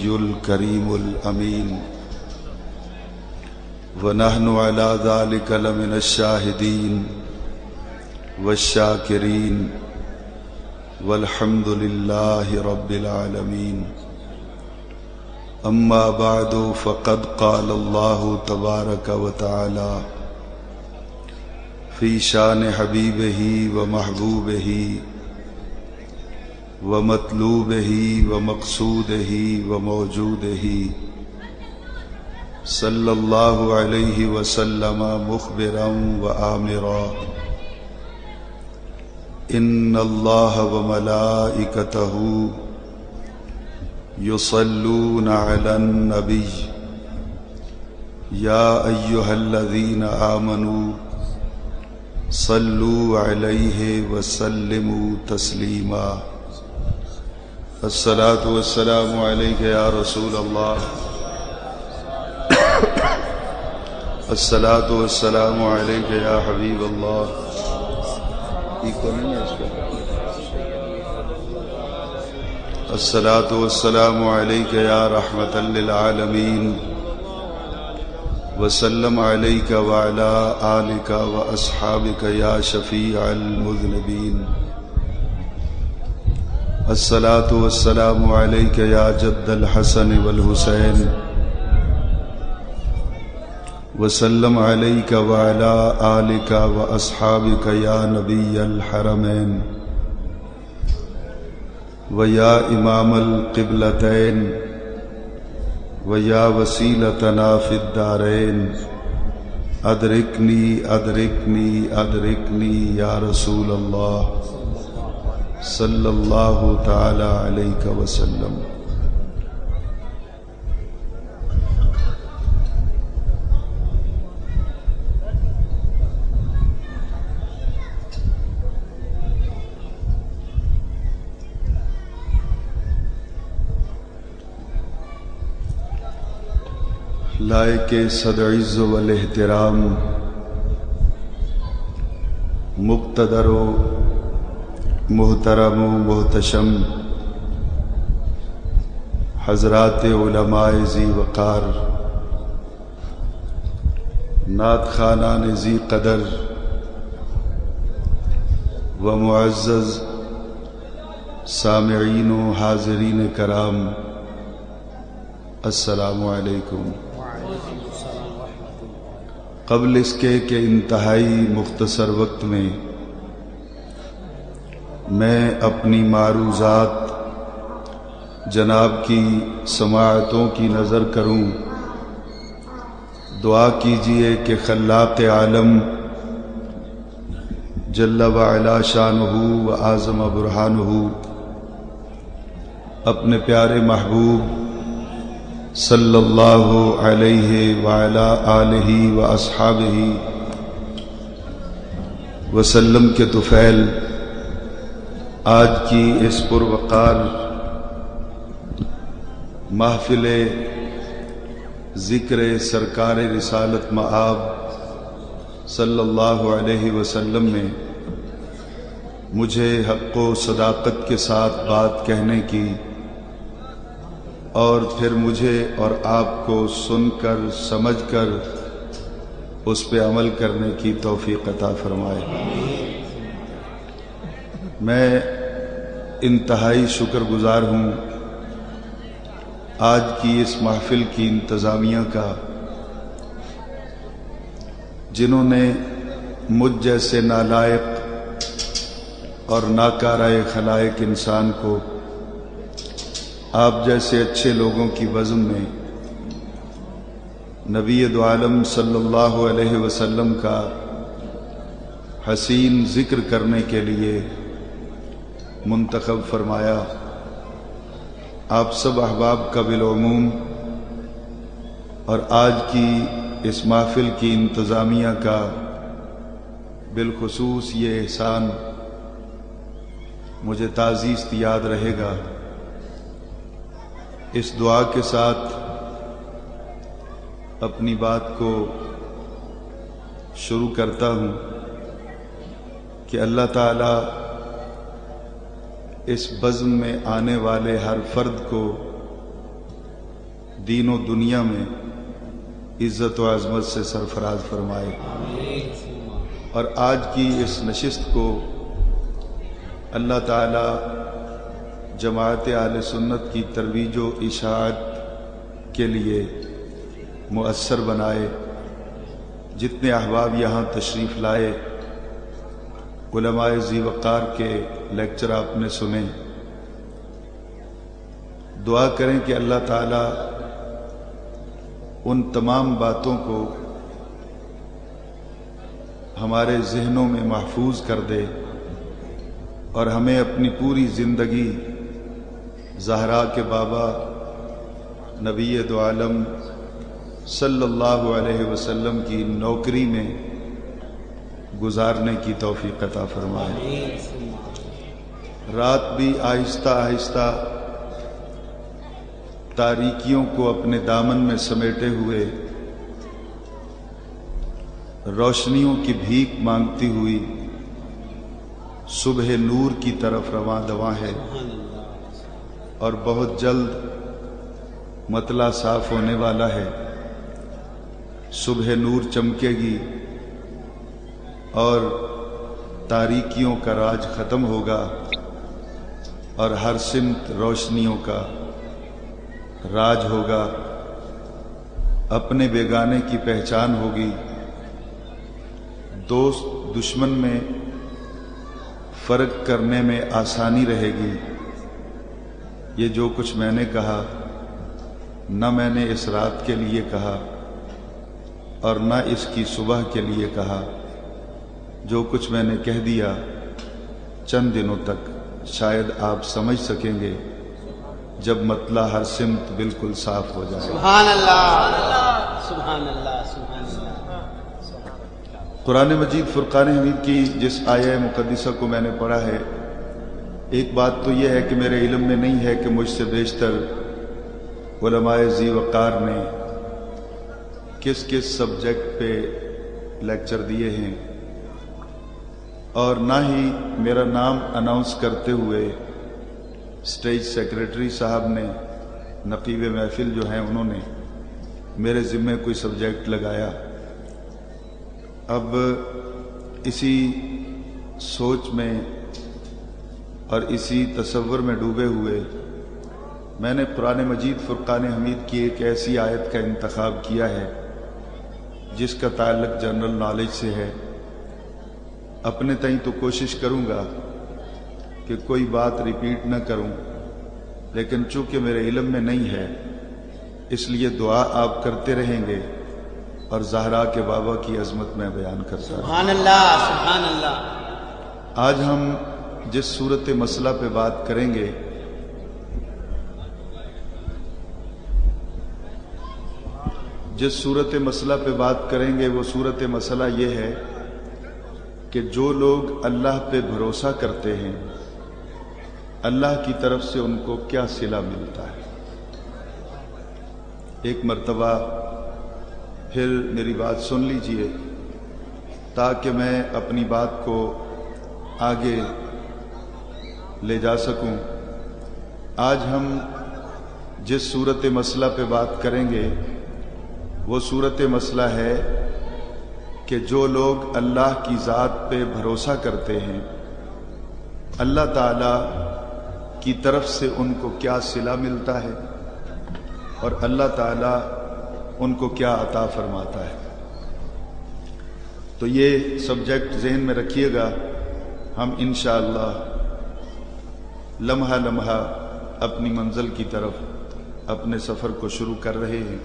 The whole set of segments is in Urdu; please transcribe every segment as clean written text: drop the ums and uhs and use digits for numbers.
النبي الكريم الأمين ونحن على ذلك لمن الشاهدين والشاكرين والحمد لله رب العالمين. أما بعد فقد قال الله تبارك وتعالى في شان حبيبه ومحبوبه ومطلوبه ومقصوده وموجوده صلى الله عليه وسلم مخبرا وآمرا إن الله وملائكته يصلون على النبي يا أيها الذين آمنوا صلوا عليه وسلموا تسليما. الصلاة والسلام عليك يا رسول الله. الصلاة والسلام عليك يا حبيب الله. الصلاة والسلام عليك يا رحمة للعالمين وسلم عليك وعلى آلك وأصحابك يا شفيع المذنبين. الصلاة والسلام عليك يا جد الحسن والحسين وسلم عليك وعلى آلك وأصحابك يا نبي الحرمين ويا إمام القبلتين ويا وسيلتنا في الدارين أدركني أدركني أدركني يا رسول الله صلى الله تعالى عليك وسلم. لائق صدعز والاحترام مقتدر و محترم و محتشم حضرات علماء ذی وقار نعت خوانان ذی قدر و معزز سامعین و حاضرین کرام، السلام علیکم. قبل اس کے کہ انتہائی مختصر وقت میں میں اپنی معروضات جناب کی سماعتوں کی نظر کروں، دعا کیجئے کہ خلاق عالم جل وعلا شانہ و اعظم برہانہ اپنے پیارے محبوب صلی اللہ علیہ وعلا آلہ واصحابہ وسلم کے طفیل آج کی اس پروقار محفل ذکر سرکار رسالت مآب صلی اللہ علیہ وسلم میں مجھے حق و صداقت کے ساتھ بات کہنے کی اور پھر مجھے اور آپ کو سن کر سمجھ کر اس پہ عمل کرنے کی توفیق عطا فرمائے. میں انتہائی شکر گزار ہوں آج کی اس محفل کی انتظامیہ کا، جنہوں نے مجھ جیسے نالائق اور ناکارہ خلائق انسان کو آپ جیسے اچھے لوگوں کی بزم میں نبی دو عالم صلی اللہ علیہ وسلم کا حسین ذکر کرنے کے لیے منتخب فرمایا. آپ سب احباب کا بالعموم اور آج کی اس محفل کی انتظامیہ کا بالخصوص یہ احسان مجھے تعزیز یاد رہے گا. اس دعا کے ساتھ اپنی بات کو شروع کرتا ہوں کہ اللہ تعالی اس بزم میں آنے والے ہر فرد کو دین و دنیا میں عزت و عظمت سے سرفراز فرمائے، اور آج کی اس نشست کو اللہ تعالی جماعت اہل سنت کی ترویج و اشاعت کے لیے مؤثر بنائے۔ جتنے احباب یہاں تشریف لائے، علماء ذی وقار کے لیکچر آپ نے سنے، دعا کریں کہ اللہ تعالی ان تمام باتوں کو ہمارے ذہنوں میں محفوظ کر دے اور ہمیں اپنی پوری زندگی زہرا کے بابا نبی دو عالم صلی اللہ علیہ وسلم کی نوکری میں گزارنے کی توفیق عطا فرمائے۔ رات بھی آہستہ آہستہ تاریکیوں کو اپنے دامن میں سمیٹے ہوئے روشنیوں کی بھیک مانگتی ہوئی صبح نور کی طرف رواں دواں ہے، اور بہت جلد مطلع صاف ہونے والا ہے۔ صبح نور چمکے گی اور تاریکیوں کا راج ختم ہوگا، اور ہر سمت روشنیوں کا راج ہوگا۔ اپنے بیگانے کی پہچان ہوگی، دوست دشمن میں فرق کرنے میں آسانی رہے گی۔ یہ جو کچھ میں نے کہا، نہ میں نے اس رات کے لیے کہا اور نہ اس کی صبح کے لیے کہا، جو کچھ میں نے کہہ دیا چند دنوں تک شاید آپ سمجھ سکیں گے جب مطلع ہر سمت بالکل صاف ہو جائے۔ سبحان اللہ، سبحان اللہ، سبحان اللہ۔ قرآن مجید فرقان حمید کی جس آیہ مقدسہ کو میں نے پڑھا ہے، ایک بات تو یہ ہے کہ میرے علم میں نہیں ہے کہ مجھ سے بیشتر علماء ذی وقار نے کس کس سبجیکٹ پہ لیکچر دیے ہیں، اور نہ ہی میرا نام اناؤنس کرتے ہوئے اسٹیج سیکریٹری صاحب نے، نقیب محفل جو ہیں انہوں نے میرے ذمے کوئی سبجیکٹ لگایا۔ اب اسی سوچ میں اور اسی تصور میں ڈوبے ہوئے میں نے قرآن مجید فرقان حمید کی ایک ایسی آیت کا انتخاب کیا ہے جس کا تعلق جنرل نالج سے ہے۔ اپنے تئیں تو کوشش کروں گا کہ کوئی بات ریپیٹ نہ کروں، لیکن چونکہ میرے علم میں نہیں ہے اس لیے دعا آپ کرتے رہیں گے، اور زہرا کے بابا کی عظمت میں بیان کرتا ہوں۔ سبحان اللہ، سبحان اللہ۔ آج ہم جس صورت مسئلہ پہ بات کریں گے وہ صورت مسئلہ یہ ہے کہ جو لوگ اللہ پہ بھروسہ کرتے ہیں، اللہ کی طرف سے ان کو کیا صلہ ملتا ہے۔ ایک مرتبہ پھر میری بات سن لیجئے تاکہ میں اپنی بات کو آگے لے جا سکوں۔ آج ہم جس صورت مسئلہ پہ بات کریں گے وہ صورت مسئلہ ہے کہ جو لوگ اللہ کی ذات پہ بھروسہ کرتے ہیں، اللہ تعالی کی طرف سے ان کو کیا صلہ ملتا ہے اور اللہ تعالی ان کو کیا عطا فرماتا ہے۔ تو یہ سبجیکٹ ذہن میں رکھیے گا۔ ہم انشاءاللہ لمحہ لمحہ اپنی منزل کی طرف اپنے سفر کو شروع کر رہے ہیں۔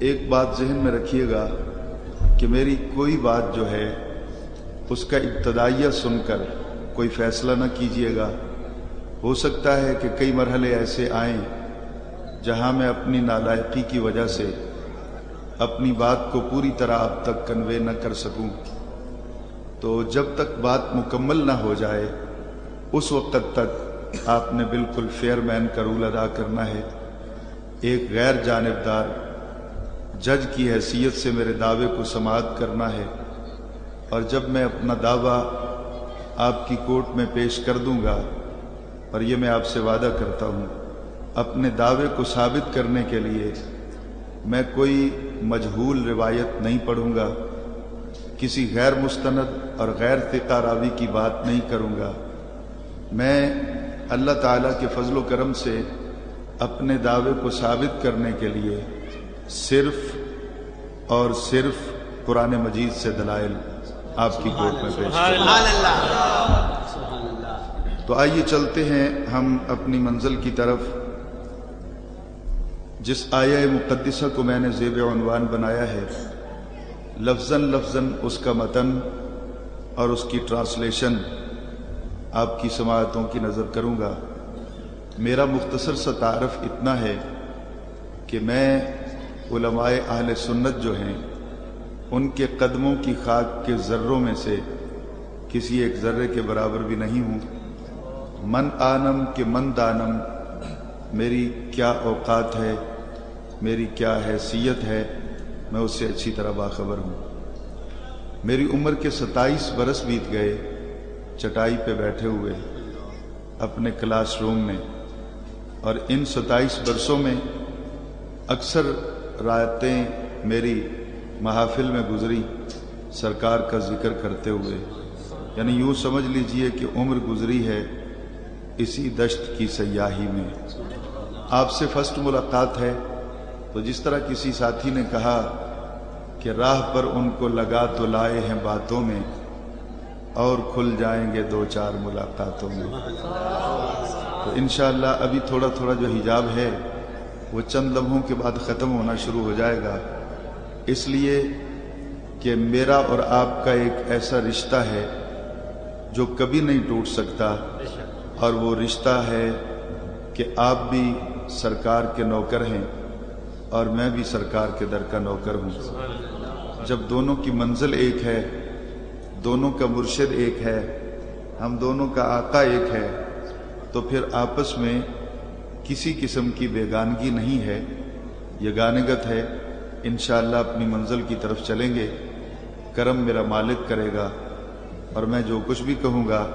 ایک بات ذہن میں رکھیے گا کہ میری کوئی بات جو ہے اس کا ابتدائیہ سن کر کوئی فیصلہ نہ کیجیے گا۔ ہو سکتا ہے کہ کئی مرحلے ایسے آئیں جہاں میں اپنی نالائقی کی وجہ سے اپنی بات کو پوری طرح اب تک کنوے نہ کر سکوں، تو جب تک بات مکمل نہ ہو جائے اس وقت تک آپ نے بالکل فیئر مین کا رول ادا کرنا ہے۔ ایک غیر جانبدار جج کی حیثیت سے میرے دعوے کو سماعت کرنا ہے، اور جب میں اپنا دعویٰ آپ کی کورٹ میں پیش کر دوں گا، اور یہ میں آپ سے وعدہ کرتا ہوں اپنے دعوے کو ثابت کرنے کے لیے میں کوئی مجہول روایت نہیں پڑھوں گا، کسی غیر مستند اور غیر ثقہ راوی کی بات نہیں کروں گا۔ میں اللہ تعالیٰ کے فضل و کرم سے اپنے دعوے کو ثابت کرنے کے لیے صرف اور صرف قرآن مجید سے دلائل آپ کی گود میں پیش کروں گا۔ سبحان اللہ، سبحان اللہ۔ تو آئیے چلتے ہیں ہم اپنی منزل کی طرف۔ جس آیہ مقدسہ کو میں نے زیب عنوان بنایا ہے، لفظاً لفظاً اس کا متن اور اس کی ٹرانسلیشن آپ کی سماعتوں کی نظر کروں گا۔ میرا مختصر سا تعارف اتنا ہے کہ میں علماء اہل سنت جو ہیں ان کے قدموں کی خاک کے ذروں میں سے کسی ایک ذرے کے برابر بھی نہیں ہوں۔ من آنم کہ من دانم، میری کیا اوقات ہے، میری کیا حیثیت ہے، میں اس سے اچھی طرح باخبر ہوں۔ میری عمر کے 27 برس بیت گئے چٹائی پہ بیٹھے ہوئے اپنے کلاس روم میں، اور ان 27 برسوں میں اکثر راتیں میری محافل میں گزری سرکار کا ذکر کرتے ہوئے، یعنی یوں سمجھ لیجئے کہ عمر گزری ہے اسی دشت کی سیاحی میں۔ آپ سے فرسٹ ملاقات ہے تو جس طرح کسی ساتھی نے کہا کہ راہ پر ان کو لگا تو لائے ہیں باتوں میں، اور کھل جائیں گے 2-4 ملاقاتوں میں۔ تو انشاءاللہ ابھی تھوڑا تھوڑا جو حجاب ہے وہ چند لمحوں کے بعد ختم ہونا شروع ہو جائے گا، اس لیے کہ میرا اور آپ کا ایک ایسا رشتہ ہے جو کبھی نہیں ٹوٹ سکتا، اور وہ رشتہ ہے کہ آپ بھی سرکار کے نوکر ہیں اور میں بھی سرکار کے در کا نوکر ہوں۔ جب دونوں کی منزل ایک ہے، دونوں کا مرشد ایک ہے، ہم دونوں کا آقا ایک ہے، تو پھر آپس میں کسی قسم کی بیگانگی نہیں ہے، یگانگت ہے۔ انشاءاللہ اپنی منزل کی طرف چلیں گے، کرم میرا مالک کرے گا، اور میں جو کچھ بھی کہوں گا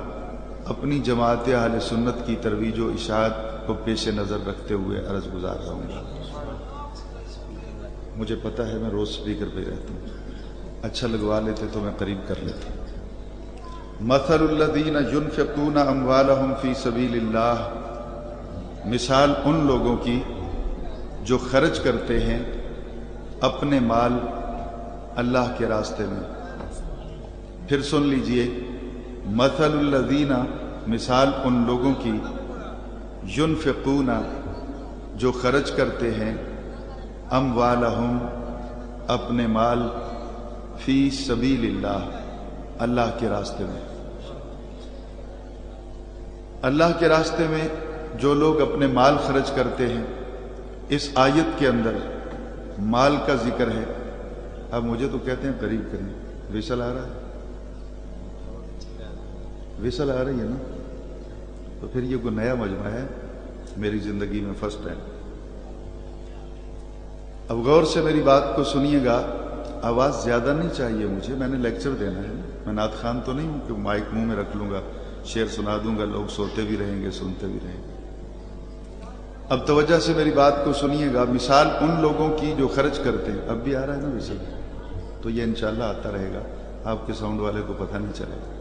اپنی جماعت اہل سنت کی ترویج و اشاعت کو پیش نظر رکھتے ہوئے عرض گزار رہا ہوں۔ مجھے پتہ ہے میں روز سپیکر پہ رہتا ہوں، اچھا لگوا لیتے تو میں قریب کر لیتا۔ مثل الذین ينفقون اموالهم فی سبیل اللہ، مثال ان لوگوں کی جو خرچ کرتے ہیں اپنے مال اللہ کے راستے میں۔ پھر سن لیجئے، مثل الذین، مثال ان لوگوں کی، ينفقون، جو خرچ کرتے ہیں، اموالہم، اپنے مال، فی سبیل اللہ، اللہ کے راستے میں۔ اللہ کے راستے میں جو لوگ اپنے مال خرچ کرتے ہیں، اس آیت کے اندر مال کا ذکر ہے۔ اب مجھے تو کہتے ہیں قریب کریں، وصل آ رہا ہے، وصل آ رہی ہے نا؟ تو پھر یہ کوئی نیا مجمع ہے میری زندگی میں، فرسٹ ٹائم۔ اب غور سے میری بات کو سنیے گا، آواز زیادہ نہیں چاہیے مجھے، میں نے لیکچر دینا ہے، میں نعت خوان تو نہیں ہوں کہ مائک منہ میں رکھ لوں گا، شعر سنا دوں گا، لوگ سوتے بھی رہیں گے سنتے بھی رہیں گے۔ اب توجہ سے میری بات کو سنیے گا، مثال ان لوگوں کی جو خرچ کرتے ہیں، اب بھی آ رہا ہے نا وصل، تو یہ انشاءاللہ آتا رہے گا، آپ کے ساؤنڈ والے کو پتہ نہیں چلے گا۔